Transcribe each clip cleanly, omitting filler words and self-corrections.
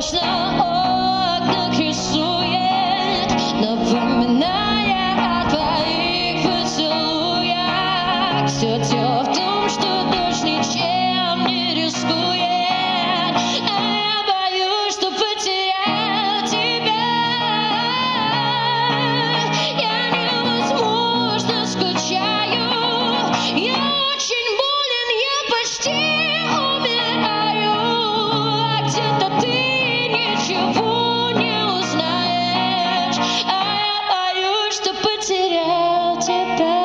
дождь на окнах рисует, напоминая о твоих поцелуях. Все дело в том, что дождь ничем не рискует, а я боюсь, что потеряю тебя. Я невозможно скучаю, я очень болен, я почти умираю, а где-то ты ничего не узнаешь, а я боюсь, что потеряю тебя.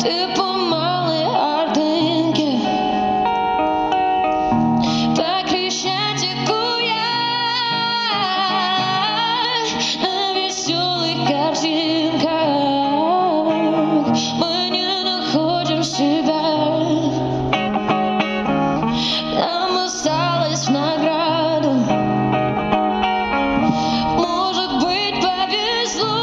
Ты по малой Ордынке, по Крещатику я на веселых картинках. Мы не находим себя, нам осталось в награду. Может быть, повезло,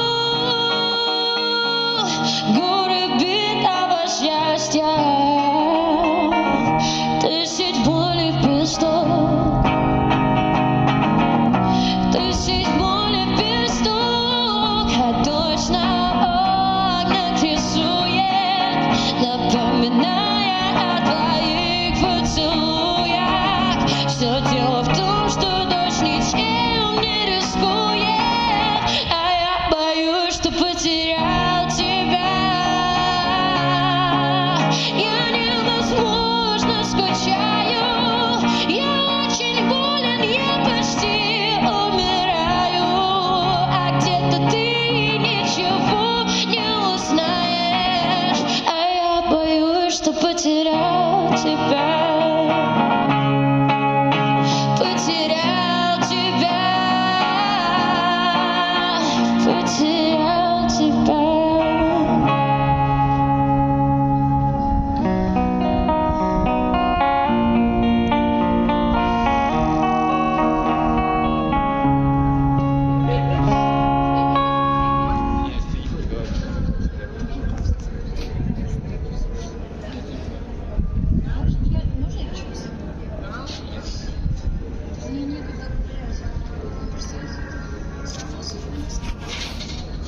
горы битого счастья, тысяч лепесток, а дождь на окнах рисует, напоминая о твоих поцелуях. Все дело в том, что дождь ничем не рискует, а я боюсь, что потерял тебя. Я невозможно скучаю, я очень болен, я почти умираю, а где-то ты ничего не узнаешь, а я боюсь, что потерял тебя.